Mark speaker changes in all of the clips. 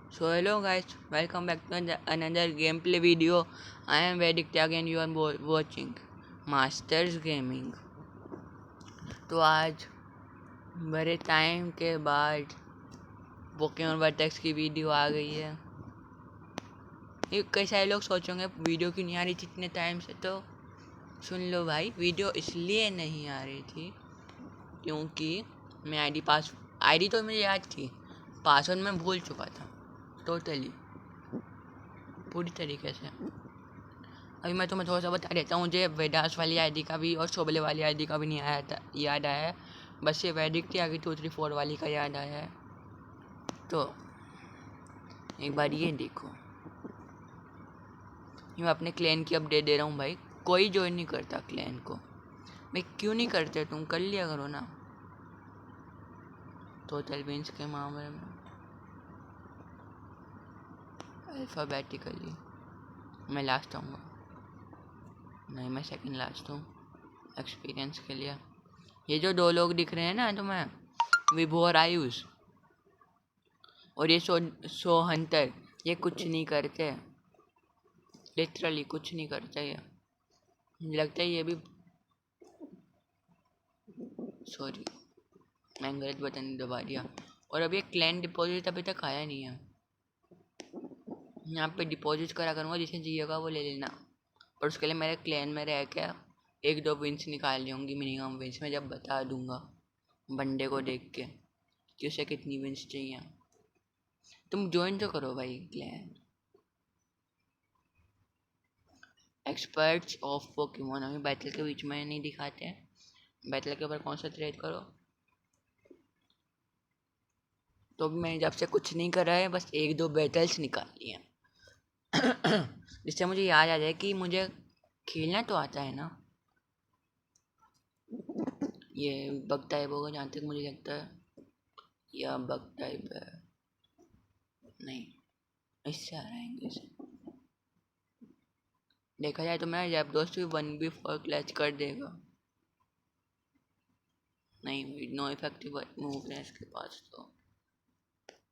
Speaker 1: So hello guys, welcome back to another gameplay video. I am Vedic Tag and you are watching Masters Gaming. तो आज बड़े time के बाद Pokemon vertex की video आ गई है। ये कई सारे लोग सोचेंगे वीडियो क्यों नहीं आ रही थी इतने टाइम से, तो सुन लो भाई, वीडियो इसलिए नहीं आ रही थी क्योंकि मैं आईडी तो मुझे याद थी, पासवर्ड मैं भूल चुका था टोटली पूरी तरीके से। अभी मैं तुम्हें थोड़ा सा बता देता हूँ, मुझे वेदास वाली आईडी का भी और शोबले वाली आईडी का भी नहीं आया था, याद आया है। बस ये वैदिक थी आगे 234 वाली का याद आया है। तो एक बार ये देखो, ये मैं अपने क्लैन की अपडेट दे रहा हूँ भाई। कोई ज्वाइन नहीं करता क्लैन को, मैं क्यों नहीं करते? तुम कर लिया करो ना। टोटल विंस के मामले में अल्फ़ाबेटिकली मैं लास्ट आऊँगा, नहीं मैं सेकंड लास्ट हूँ एक्सपीरियंस के लिए। ये जो दो लोग दिख रहे हैं ना तुम्हें, विभू और आयुष, और ये सो हंटर, ये कुछ नहीं करते, लिटरली कुछ नहीं करते। ये मुझे लगता है ये भी, सॉरी मैं गलत बटन दबा दिया। और अभी एक क्लैन डिपॉजिट अभी तक आया नहीं है। यहाँ पे डिपॉजिट करा करूँगा, जिसे चाहिएगा वो ले लेना, पर उसके लिए मेरे क्लैन में रह के एक दो विंस निकाल ली होंगी, मिनिमम विंस मैं जब बता दूंगा बंदे को देख के कि उसे कितनी विंस चाहिए। तुम ज्वाइन तो करो भाई क्लैन। एक्सपर्ट्स ऑफ पोकेमॉन हमें बैटल के बीच में नहीं दिखाते हैं, बैटल के ऊपर कॉन्सेंट्रेट करो। तो मैंने जब से कुछ नहीं करा है, बस एक दो बैटल्स निकाल लिए हैं जिससे मुझे याद आ जाए कि मुझे खेलना तो आता है ना। ये बग टाइप होगा जहाँ तक मुझे लगता है, या बग टाइप है, नहीं इससे आ रहा है इंग्लिश। देखा जाए तो मेरा जैप दोस्त भी 1v4 क्लच कर देगा। नहीं, नो इफेक्टिव मूव है इसके पास, तो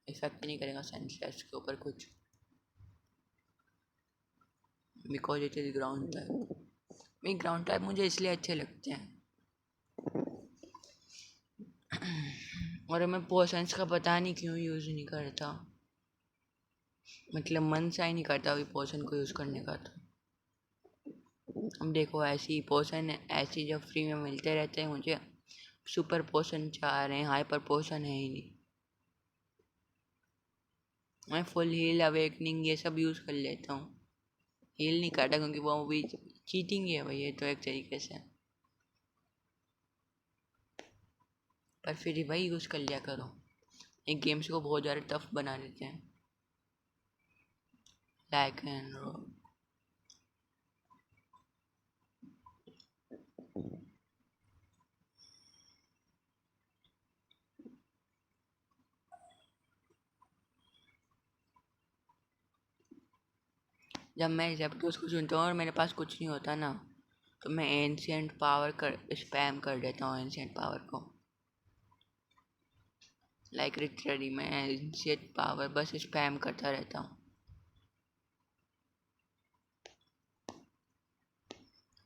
Speaker 1: इफेक्ट नहीं करेगा सेंसलेस के ऊपर कुछ, because it is ground type. मैं ग्राउंड टाइप मुझे इसलिए अच्छे लगते हैं। और मैं पोशंस का पता नहीं क्यों यूज़ नहीं करता, मतलब मन सा ही नहीं करता अभी पोशन को यूज़ करने का। तो अब देखो, ऐसी पोशन ऐसी जब फ्री में मिलते रहते हैं मुझे, सुपर पोशन चाह रहे हैं, हाइपर पोशन है ही नहीं। मैं फुल हील अवेकनिंग ये सब यूज़ कर लेता हूँ, हील नहीं करता क्योंकि वो भी चीटिंग है भाई, ये तो एक तरीके से। पर फिर वही यूज़ कर लिया करो, एक गेम्स को बहुत ज़्यादा टफ बना देते हैं। लाइक एंड जब मैं जैप्टोस को सुनता हूँ और मेरे पास कुछ नहीं होता ना, तो मैं एंशिएंट पावर कर स्पैम कर देता हूँ, एंशिएंट पावर को। लाइक लिटरली मैं एंशिएंट पावर बस स्पैम करता रहता हूँ।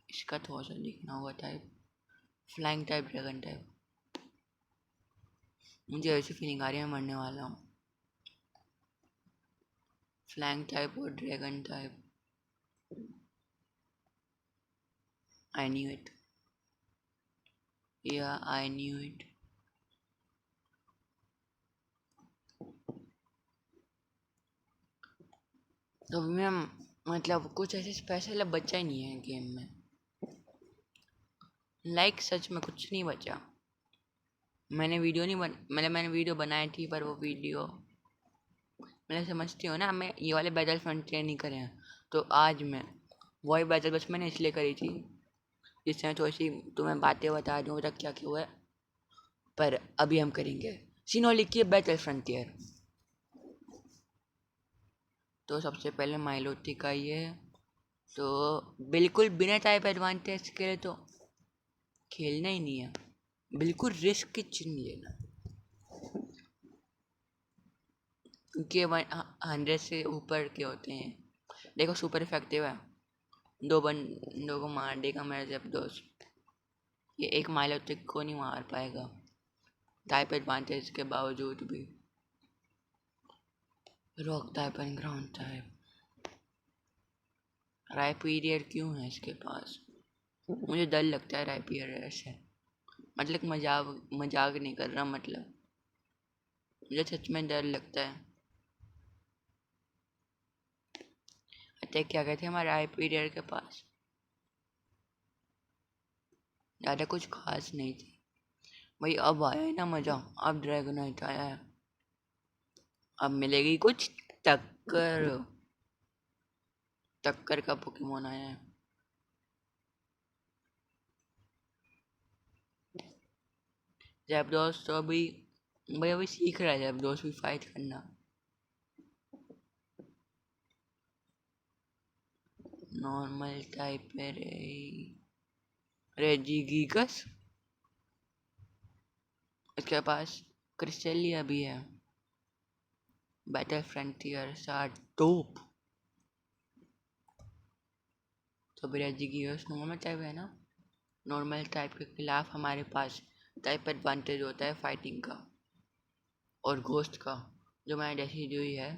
Speaker 1: इसका थोड़ा सा लिखना होगा type, flying type, dragon type. मुझे ऐसी फीलिंग आ रही है मैं मरने वाला हूँ। फ्लाइंग टाइप और dragon type, I knew it, या आई न्यू इट। तो मैं मतलब कुछ ऐसे स्पेशल अब बचा ही नहीं है गेम में, लाइक सच में कुछ नहीं बचा। मैंने मैंने वीडियो बनाई थी, पर वो वीडियो मैंने समझती हूँ ना, मैं ये वाले बैटल फ्रंटियर नहीं करे हैं। तो आज मैं वही बैटल बस मैंने इसलिए करी थी जिससे मैं थोड़ी सी तुम्हें बातें बता दूँ तक क्या क्या हुआ है। पर अभी हम करेंगे सीनो लिखिए बैटल फ्रंटियर। तो सबसे पहले माइलोटी का ये, तो बिल्कुल बिना टाइप एडवांटेज के लिए तो खेलना ही नहीं है, बिल्कुल रिस्क की चिन्ह लेना। क्योंकि 100 से ऊपर के होते हैं। देखो सुपर इफेक्टिव है, दो बंदों को मार देगा मेरा जैप्डोस। ये एक माइलोटिक को नहीं मार पाएगा टाइप एडवांटेज के बावजूद भी। Rock type and ground type. Rhyperior क्यों है इसके पास? मुझे डर लगता है राइपीरियर से। मतलब मजाक नहीं कर रहा, मतलब मुझे सच में डर लगता है। अटैक क्या कहते हैं हमारे राइपीरियर के पास? ज़्यादा कुछ खास नहीं थी भाई। अब आया है ना मज़ा, अब ड्रैगोनाइट आया है, अब मिलेगी कुछ टक्कर। टक्कर का पोकेमोन आया है। जैप्डोस तो अभी भाई अभी सीख रहा है जैप्डोस भी फाइट करना। नॉर्मल टाइप में रेजिगिगस। इसके पास क्रिस्टेलिया भी है। बैटल फ्रंटियर साथ टॉप। तो रेजिगिगस नॉर्मल टाइप है ना। नॉर्मल टाइप के खिलाफ हमारे पास टाइप एडवांटेज होता है फाइटिंग का और घोस्ट का, जो मैंने डेसिड्यूई है।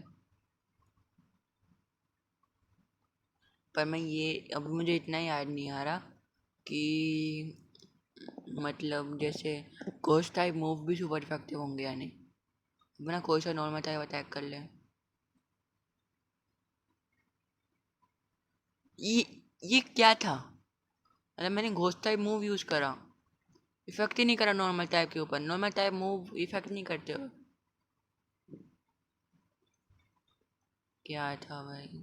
Speaker 1: पर मैं ये अब मुझे इतना याद नहीं आ रहा कि मतलब जैसे घोस्ट टाइप मूव भी सुपर इफेक्टिव होंगे या नहीं। बिना कोई सा नॉर्मल टाइप अटैक कर ले। ये ये क्या था? मतलब मैंने घोस्ट टाइप मूव यूज़ करा, इफेक्ट ही नहीं करा नॉर्मल टाइप के ऊपर। नॉर्मल टाइप मूव इफेक्ट नहीं करते हो। क्या था भाई?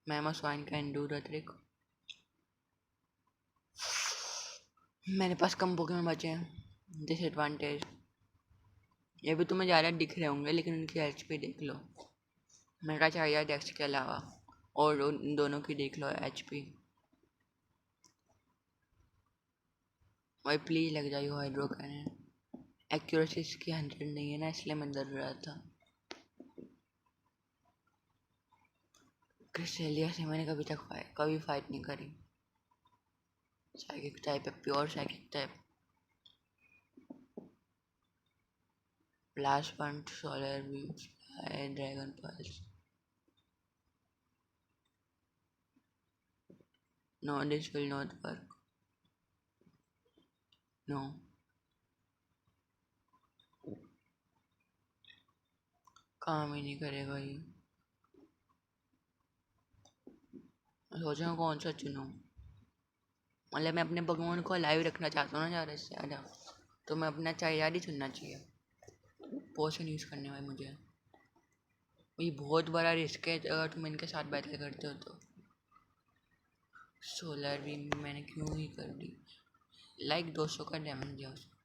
Speaker 1: मैमोस्वाइन कैन डू द ट्रिक। मेरे पास कम पोकेमोन बचे हैं। डिसएडवांटेज। ये भी तुम्हें ज़्यादा दिख रहे होंगे लेकिन उनकी एचपी देख लो। मेरा चाहिए डेक्स के अलावा, और उन दोनों की देख लो एचपी। भाई प्लीज लग जाइए हाइड्रो कैनन। एक्यूरेसी इसकी 100 नहीं है ना, इसलिए मैं डर रहा था। क्रिस्टेलिया से मैंने कभी फाइट नहीं करी। साइकिक टाइप है, pure psychic type. Blast punch, solar beam, dragon pulse. No, this will not work. No, काम ही नहीं करेगा ये। सोचा कौन सा चुनूं। मतलब मैं अपने पोकेमोन को लाइव रखना चाहता हूँ ना ज़्यादा से ज़्यादा, तो मैं अपना चाहिए ही चुनना चाहिए पोशन यूज़ करने में। मुझे ये बहुत बड़ा रिस्क है अगर तुम इनके साथ बैटल करते हो तो। सोलर बीम मैंने क्यों ही कर दी। लाइक 200 का डैमेज दिया उसको।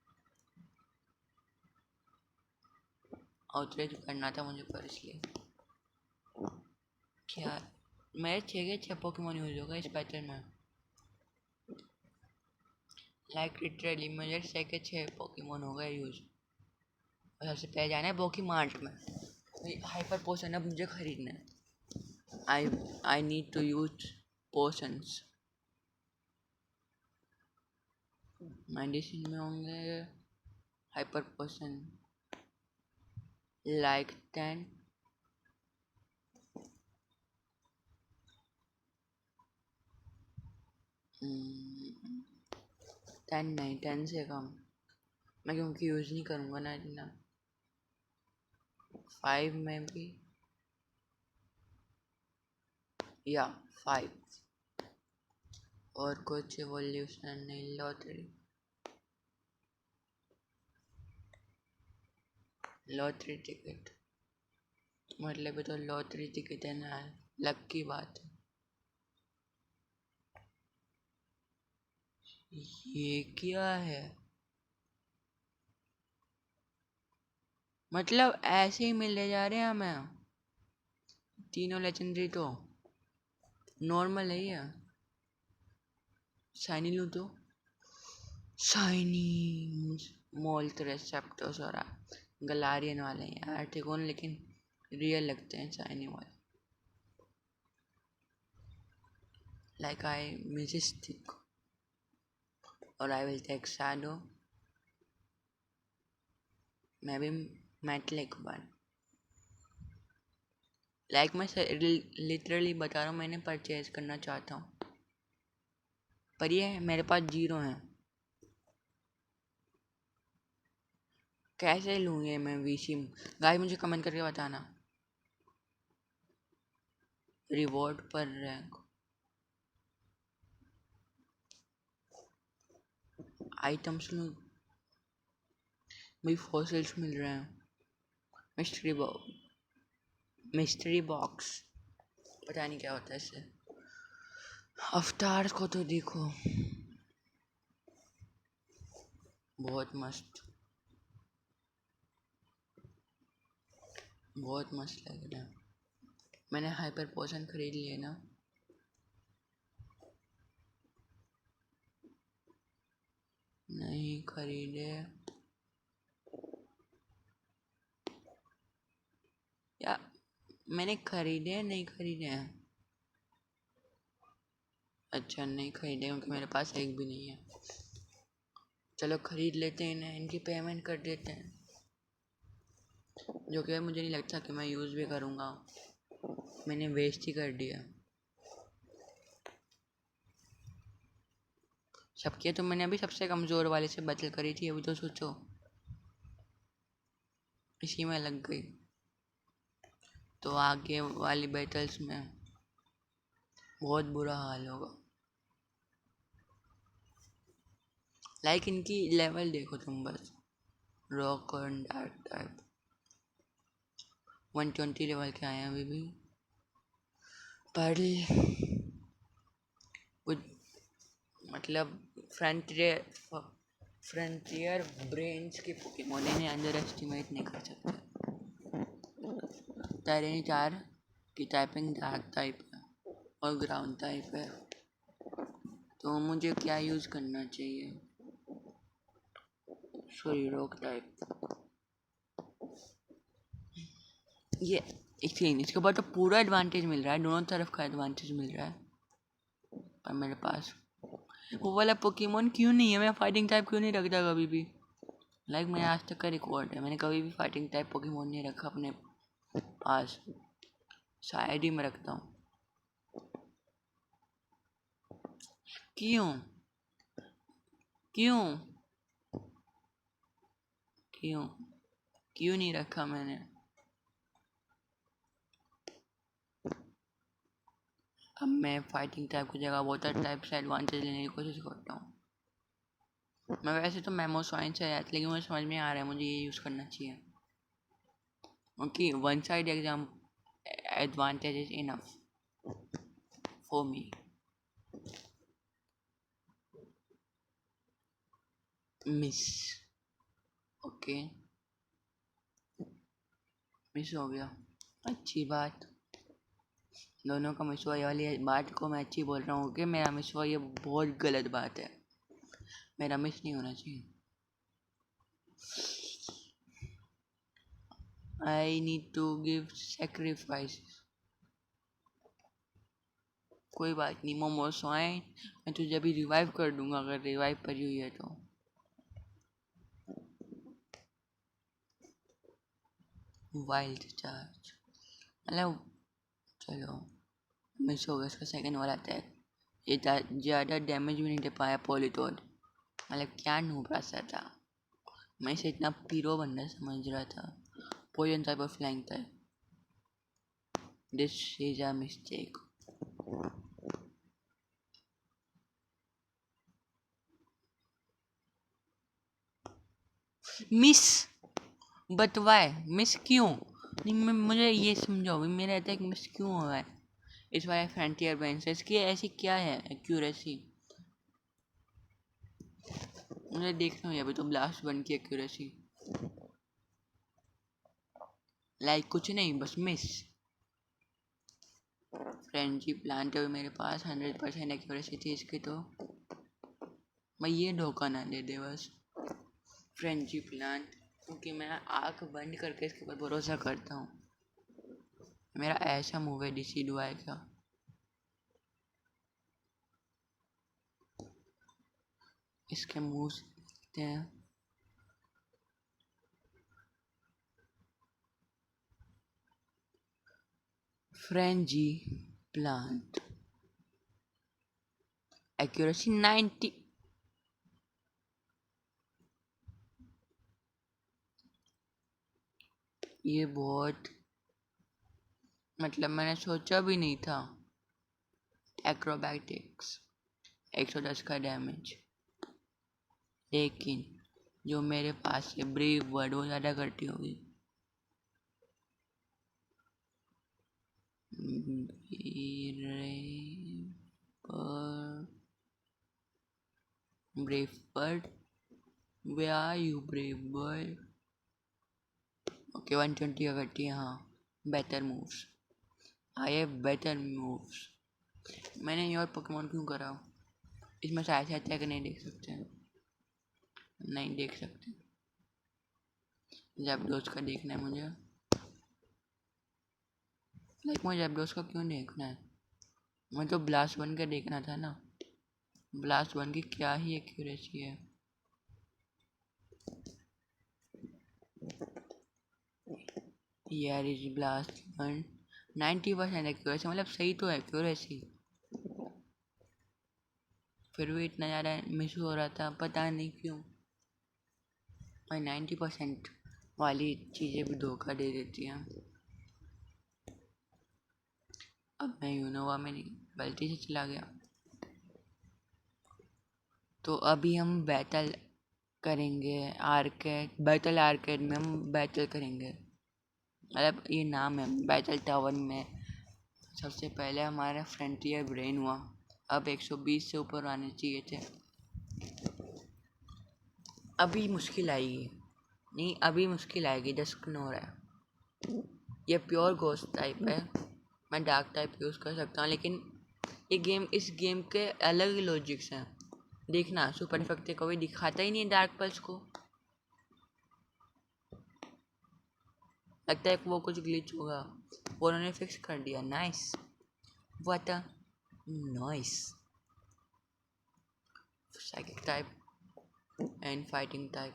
Speaker 1: आउटरेज करना था मुझे पर इसलिए। क्या मेरे 6 के 6 पोकेमोन यूज़ होगा इस बैटल में। लाइक लिटरली मुझे 6 के 6 पोकेमोन हो गए यूज़। और सबसे पहले जाना है पोकी मार्ट में। हाइपर पोशन अब मुझे खरीदना है। I need to use potions. Medicine में होंगे हाइपर पोशन लाइक 10। 10 नहीं, 10 से कम मैं क्योंकि यूज़ नहीं करूँगा ना इतना। 5 में भी, या 5। और कुछ एवोल्यूशन नहीं। लॉटरी टिकट मतलब तो लॉटरी टिकट है ना, लक की बात है। ये क्या है? मतलब ऐसे ही मिले जा रहे हैं हमें तीनों लेजेंडरी। तो नॉर्मल है ये। शाइनी लूँ तो शाइनी मोल्ट रेसेप्टोसोरा। गलारियन वाले हैं यार, टिकोन लेकिन रियल लगते हैं चाइनी वाले। लाइक आई मिजिस्टिक और आई विल टेक शैडो, मैं भी मेटलिक वन। लाइक मैं लिटरली बता रहा हूँ, मैंने परचेज करना चाहता हूँ पर ये मेरे पास 0 है। कैसे लूँ ये मैं वीसी? गाइस मुझे कमेंट करके बताना। रिवॉर्ड पर रैंक, आइटम्स लूँ, मुझे फॉसिल्स मिल रहे हैं। मिस्ट्री बॉक्स, पता नहीं क्या होता है इससे। अवतार को तो देखो, बहुत मस्त, बहुत मस्त लग रहा है। मैंने हाइपर पोशन खरीद लिए ना, नहीं खरीदे या मैंने खरीदे नहीं खरीदे हैं? अच्छा नहीं खरीदे क्योंकि मेरे पास एक भी नहीं है। चलो खरीद लेते हैं इन्हें, इनकी पेमेंट कर देते हैं, जो कि मुझे नहीं लगता कि मैं यूज़ भी करूँगा, मैंने वेस्ट ही कर दिया सबके। तो मैंने अभी सबसे कमज़ोर वाले से बैटल करी थी, अभी तो सोचो इसी में लग गई, तो आगे वाली बैटल्स में बहुत बुरा हाल होगा। लाइक इनकी लेवल देखो तुम बस, रॉक और डार्क टाइप 120 लेवल के आए हैं अभी भी। पर मतलब फ्रंटियर ब्रेन्स के पोकेमोन इन्हें अंडर एस्टिमेट नहीं कर सकते। टायरेनिटार की टाइपिंग डार्क टाइप है और ग्राउंड टाइप है, तो मुझे क्या यूज़ करना चाहिए? Sorry rock type. ये इसके बाद तो पूरा एडवांटेज मिल रहा है, दोनों तरफ का एडवांटेज मिल रहा है, पर मेरे पास वो वाला पोकेमोन क्यों नहीं है? मैं फाइटिंग टाइप क्यों नहीं रखता कभी भी? लाइक मेरा आज तक का रिकॉर्ड है, मैंने कभी भी फाइटिंग टाइप पोकेमोन नहीं रखा अपने पास, शायद ही मैं रखता हूँ। क्यों क्यों क्यों क्यों नहीं रखा मैंने? अब मैं फाइटिंग टाइप की जगह वाटर टाइप से एडवांटेज लेने की कोशिश करता हूँ। मैं वैसे तो मेमोसॉइन से आया था, लेकिन मुझे समझ में आ रहा है मुझे ये यूज़ करना चाहिए, क्योंकि one side exam advantage is enough for me. Miss, okay miss हो गया, अच्छी बात। दोनों का मिस हुआ, ये वाली बात को मैं अच्छी बोल रहा हूँ कि मेरा मिस हुआ, ये बहुत गलत बात है, मेरा मिस नहीं होना चाहिए। I need to give sacrifice. कोई बात नहीं मोमोसॉइन, मैं तुझे अभी रिवाइव कर दूंगा अगर रिवाइव पड़ी हुई है तो। वाइल्ड चार्ज, मतलब चलो मिस हो गया इसका सेकंड वाला अटैक, ये ज़्यादा डैमेज भी नहीं दे पाया पॉलीटोड, मतलब क्या नूबरा सा था, मैं इसे इतना पीरो बनना समझ रहा था। पोजन टाइप ऑफ फ्लाइंग था, this is a mistake. Miss, but why miss क्यों? नहीं मुझे ये समझाओ मेरा अटैक मिस क्यों हो रहा है? इस वाले फ्रंटियर बेंसेस की ऐसी क्या है एक्यूरेसी? मुझे देखना है अभी तो ब्लास्ट वन की एक्यूरेसी, लाइक कुछ नहीं बस मिस। फ्रेंची प्लांट अभी मेरे पास 100% एक्यूरेसी थी इसकी, तो मैं ये धोखा ना दे दे बस। फ्रेंची प्लांट क्योंकि मैं आँख बंद करके इसके ऊपर भरोसा करता हूँ। मेरा ऐसा मूव है डीसी डुआई का। इसके मूव्स देखते हैं। Frenzy plant, accuracy 90। ये बहुत, मतलब मैंने सोचा भी नहीं था। एक्रोबैटिक्स 110 का डैमेज, लेकिन जो मेरे पास है ब्रेव वर्ड वो ज़्यादा करती होगी। Brave bird, where are you brave bird. Okay 120 का करती है। हाँ, better moves, I have better moves. मैंने ये और पोकेमोन क्यों करा? इसमें शायद से अटैक नहीं देख सकते हैं, नहीं देख सकते। जैपडोस का देखना है मुझे। मुझे जैपडोस का क्यों देखना है? मुझे तो ब्लास्ट वन का देखना था ना। ब्लास्ट वन की क्या ही एक्यूरेसी है। यार इस ब्लास्ट वन 90% एक्यूरेसी, मतलब सही तो है एक्यूरेसी, फिर भी इतना ज़्यादा मिस हो रहा था, पता नहीं क्यों। और 90% वाली चीज़ें भी धोखा दे देती हैं। अब मैं यूनोवा में नहीं, गलती से चला गया। तो अभी हम बैटल करेंगे आर्केड, बैटल आर्केड में हम बैटल करेंगे। मतलब ये नाम है बैटल टावर में। सबसे पहले हमारा फ्रंटियर ब्रेन हुआ, अब 120 से ऊपर आने चाहिए थे। अभी मुश्किल आएगी, नहीं अभी मुश्किल आएगी। 10 हो रहा है। ये प्योर घोस्ट टाइप है, मैं डार्क टाइप यूज़ कर सकता हूँ, लेकिन ये गेम, इस गेम के अलग ही लॉजिक्स हैं। देखना सुपर इफेक्ट कभी दिखाता ही नहीं डार्क पल्स को, लगता है कि वो कुछ ग्लिच होगा, वो उन्होंने फिक्स कर दिया। Nice, what a nice. Psychic type and fighting type,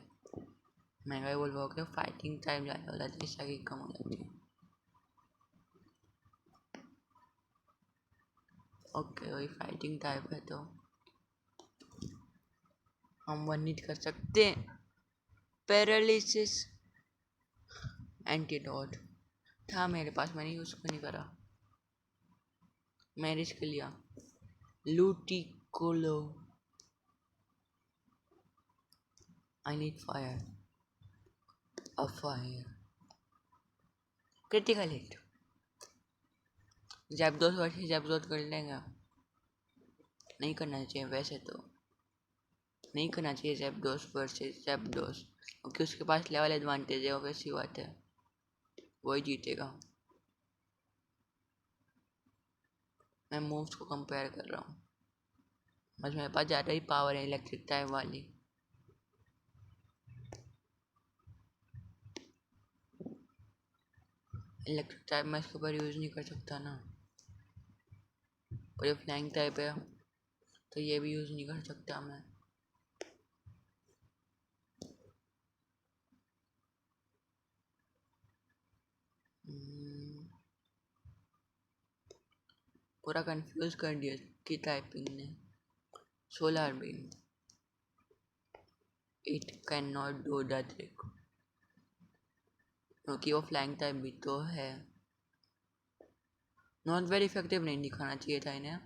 Speaker 1: महंगा बोल रहा हूँ, फाइटिंग टाइप ज़्यादा हो जाती है, साइकिक कम हो जाती है। ओके वही फाइटिंग टाइप है तो हम वन नीड कर सकते हैं। पैरालिसिस एंटीडोट था मेरे पास, मैंने यूज़ क्यों नहीं करा? मैं रिस्क लिया। लूटिकोलो, I need fire, a fire, critical hit. Zapdos versus Zapdos कर लेंगे। नहीं करना चाहिए वैसे तो, नहीं करना चाहिए जैपडोस वर्सेस जैपडोस, क्योंकि उसके पास लेवल एडवांटेज है, वैसी बात है, वही जीतेगा। मैं मूव्स को कंपेयर कर रहा हूँ, बस मेरे पास ज़्यादा ही पावर है इलेक्ट्रिक टाइप वाली। इलेक्ट्रिक टाइप मैं इसके ऊपर यूज़ नहीं कर सकता ना, और ये फ्लाइंग टाइप है तो ये भी यूज़ नहीं कर सकता मैं। पूरा कंफ्यूज कर दिया कि टाइपिंग ने। Solar beam, it can not do the trick, क्योंकि वो फ्लाइंग टाइप भी तो है। नॉट वेरी इफेक्टिव नहीं दिखाना चाहिए था इन्हें।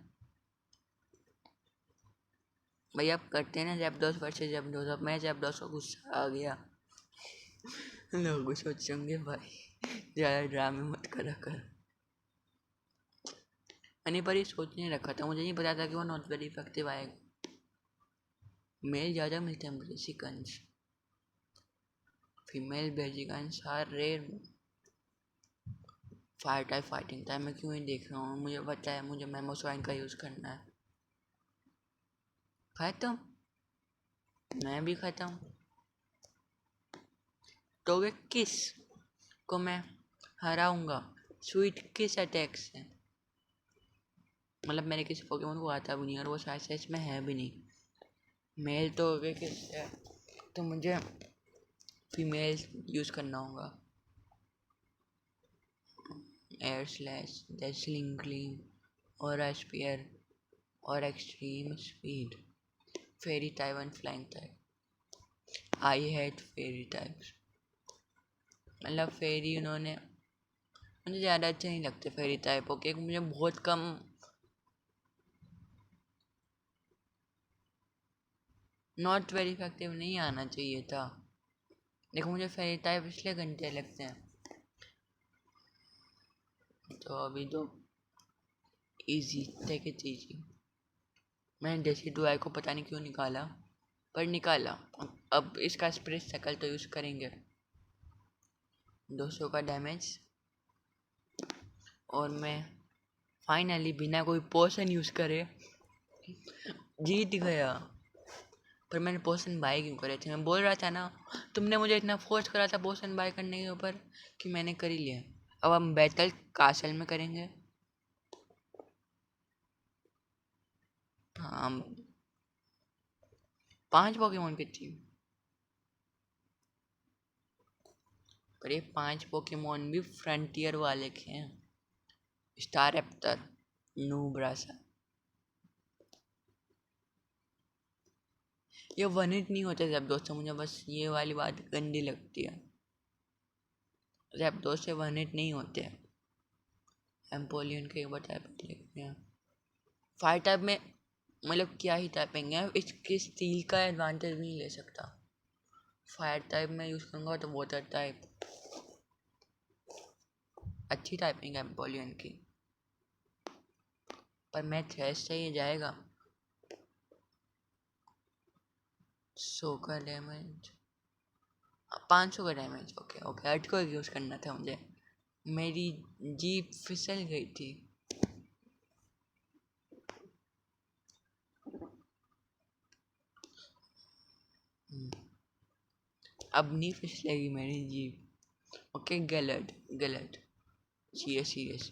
Speaker 1: भाई आप करते हैं ना जैपडोस वर्सेस जैपडोस, अब मैं जैपडोस को गुस्सा आ गया। लोग सोचेंगे भाई ज़्यादा ड्रामे मत करा कर। मैंने पर ये सोच नहीं रखा था, मुझे नहीं पता था कि वो नॉट वेरी इफेक्टिव आएगा। मेल ज़्यादा मिलते हैं बेसिकन्स, फीमेल बेसिकन्स are rare. Fire type fighting type मैं क्यों ही देख रहा हूँ, मुझे पता है मुझे मेमोसवाइन का यूज़ करना है। खत्म, मैं भी खत्म। तो वे किस को मैं हराऊंगा स्वीट किस अटैक से। मतलब मैंने किसी पोकेमोन को आता भी नहीं और वो शायद से इसमें है भी नहीं। मेल तो वे किस है, तो मुझे फीमेल यूज़ करना होगा। एयर स्लैश, डेस्लिंग ग्लीम और एस्पियर और extreme speed, fairy type and flying type. I hate fairy types. मतलब फेरी उन्होंने मुझे ज़्यादा अच्छे नहीं लगते फेरी टाइप। ओके मुझे बहुत कम नॉट वेरी इफेक्टिव नहीं आना चाहिए था। देखो मुझे फेरी टाइप इसलिए घंटे लगते हैं। तो अभी तो इजी टेक इट इजी। मैंने देसी दुआई को पता नहीं क्यों निकाला, पर निकाला। अब इसका स्प्रे शक्ल तो यूज़ करेंगे। 200 का डैमेज और मैं फाइनली बिना कोई पोशन यूज़ करे जीत गया। पर मैंने पोशन बाय क्यों करे थे? मैं बोल रहा था ना, तुमने मुझे इतना फोर्स करा था पोशन बाय करने के ऊपर कि मैंने कर ही लिया। अब हम बैटल कासल में करेंगे। हाँ 5 पोकेमोन की टीम, पर ये 5 पोकेमोन भी फ्रंटियर वाले के हैं। स्टारएप्टर, नूब्रासा। ये वन हिट नहीं होते जब दोस्तों, मुझे बस ये वाली बात गंदी लगती है। जब दोस्त से वन हिट नहीं होते। एम्पोलियन के बताए लिखते हैं फायर टाइप में, मतलब क्या ही टाइपिंग है। इसकी स्टील का एडवांटेज नहीं ले सकता। फायर टाइप में यूज़ करूँगा तो वाटर टाइप। अच्छी टाइपिंग है एम्पोलियन की, पर मैं थ्रेश से ही जाएगा। 100 का डैमेज, 500 का डैमेज। ओके ओके अर्थ को यूज़ करना था मुझे। मेरी जीप फिसल गई थी। अब नहीं फिसलेगी मेरी जीप। ओके गलत गलत, सीरियस सीरियस।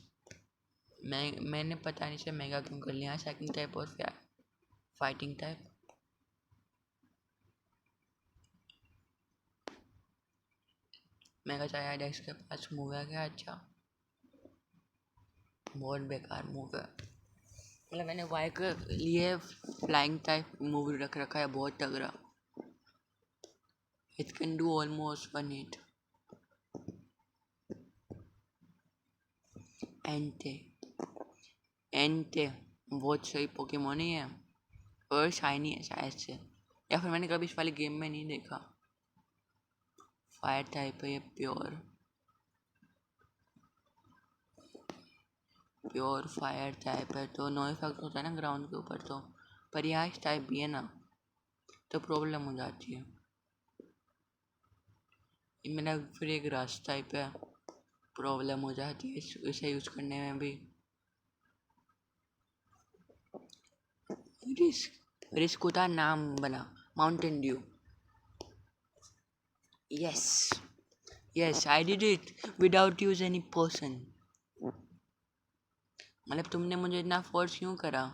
Speaker 1: मैंने पता नहीं से मेगा क्यों कर लिया। सेकंड टाइप और फाइटिंग टाइप। मेगा शायद इसके पास मूव है क्या? अच्छा बहुत बेकार मूव है। मतलब मैंने वाई के लिए फ्लाइंग टाइप मूव रख रखा है बहुत तगड़ा। It can do almost 1 hit. Entei Entei बहुत सही पोकेमोन ही है और शाइनी है शायद से, या फिर मैंने कभी इस वाले गेम में नहीं देखा। फायर टाइप है ये, प्योर फायर टाइप है तो नो इफेक्ट होता है ना ग्राउंड के ऊपर। तो पर यहाँ इस टाइप भी है ना, तो प्रॉब्लम हो जाती है। मेरा फिर एक ग्रास टाइप है, प्रॉब्लम हो जाती है इसे यूज़ करने में भी। रिस्क रिस्क होता नाम बना Mountain Dew. Yes yes I did it without use any potion. मतलब तुमने मुझे इतना फोर्स क्यों करा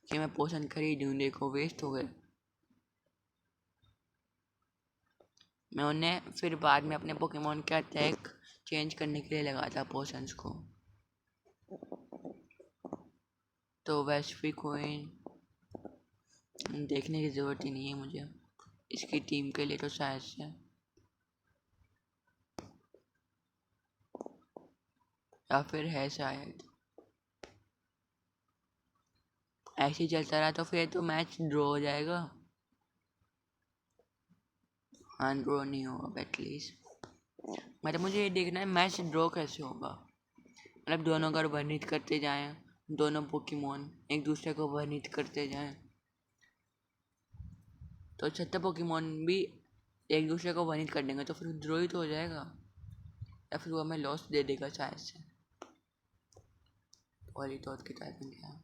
Speaker 1: कि मैं पोशन खरीदूं? देखो वेस्ट हो गए। मैं उन्हें फिर बाद में अपने पोकेमोन का अटैक चेंज करने के लिए लगा था पोशंस को। तो वैश्विक कोइन देखने की ज़रूरत ही नहीं है मुझे इसकी टीम के लिए, तो शायद से या फिर है शायद। ऐसे ही चलता रहा तो फिर तो मैच ड्रॉ हो जाएगा। हाँ ड्रॉ नहीं होगा एटलीस्ट। मतलब मुझे ये देखना है मैच ड्रॉ कैसे होगा। मतलब दोनों अगर वर्णित करते जाएं, दोनों पोकेमोन एक दूसरे को वर्णित करते जाएं, तो 76 पोकेमोन भी एक दूसरे को वर्णित कर देंगे तो फिर ड्रॉ ही तो हो जाएगा। या फिर वो हमें लॉस दे देगा शायद से। पॉलीटॉट की टाइपिंग क्या है?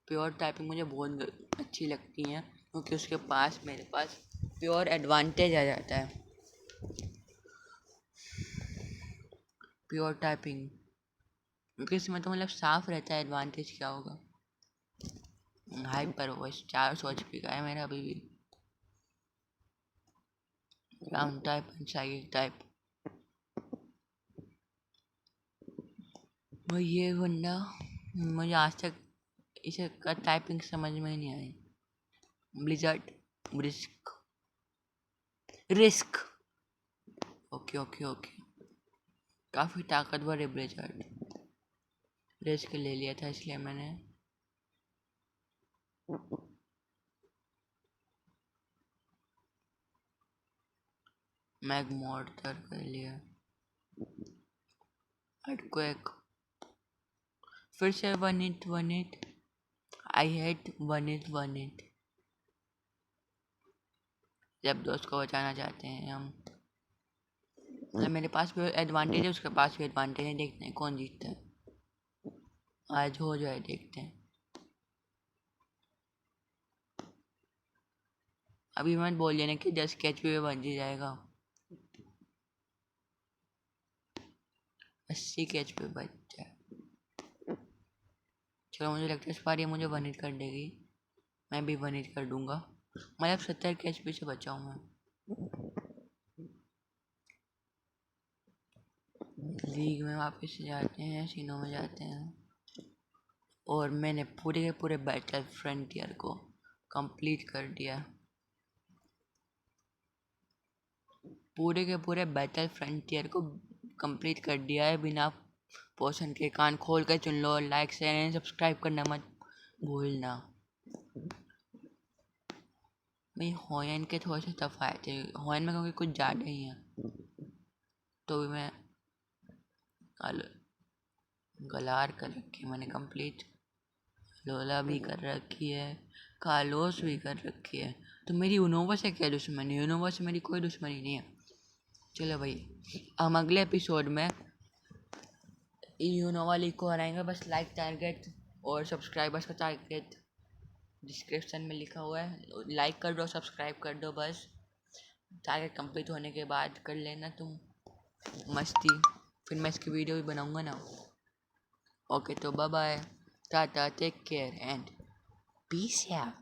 Speaker 1: प्योर टाइपिंग मुझे बहुत अच्छी लगती है क्योंकि उसके पास मेरे पास प्योर एडवांटेज आ जाता है। प्योर टाइपिंग, क्योंकि इसमें तो मतलब साफ रहता है। एडवांटेज क्या होगा? हाइपर वॉइस 400 HP का है मेरा अभी भी। Round type and cycle type. वो ये बंदा, मुझे आज तक इसे का टाइपिंग समझ में ही नहीं आई। Blizzard, risk, risk, okay okay okay, काफ़ी ताकतवर है ब्लिजर्ड। रिस्क ले लिया था इसलिए मैंने। मैग मॉर्टर कर लिया। अर्थक्वेक, फिर से 1 8 आई हेट 1 8 जब दोस्त को बचाना चाहते हैं हम। मतलब मेरे पास भी एडवांटेज है, उसके पास भी एडवांटेज है। देखते हैं कौन जीतता है। आज हो जाए, देखते हैं। अभी मत बोल देना कि 10 कैच भी बच ही जाएगा। 80 कैच पे बच जाए। चलो, मुझे लगता है इस बार ये मुझे 1 हिट कर देगी। मैं भी 1 हिट कर दूंगा। मतलब 70 कैच पे से बचा हूँ मैं। लीग में वापस जाते हैं, सीनों में जाते हैं। और मैंने पूरे के पूरे बैटल फ्रंटियर को कंप्लीट कर दिया। पूरे के पूरे बैटल फ्रंटियर को कंप्लीट कर दिया है बिना पोषण के। कान खोल कर चुन लो। लाइक शेयर एंड सब्सक्राइब करना मत भूलना। भाई होयन के थोड़े से टफ आए थे। होयन में क्योंकि कुछ ज़्यादा ही है, तो भी मैं गलार कर रखी मैंने कंप्लीट। लोला भी कर रखी है, कार्लोस भी कर रखी है। तो मेरी यूनोवा से क्या दुश्मनी? यूनोवा से मेरी कोई दुश्मनी नहीं है। चलो भाई, हम अगले एपिसोड में यूनोवा लीग को हराएंगे। बस लाइक टारगेट और सब्सक्राइबर्स का टारगेट डिस्क्रिप्शन में लिखा हुआ है। लाइक कर दो, सब्सक्राइब कर दो। बस टारगेट कंप्लीट होने के बाद कर लेना तुम मस्ती। फिर मैं इसकी वीडियो भी बनाऊंगा ना। ओके, तो bye bye, tata, take care and peace out.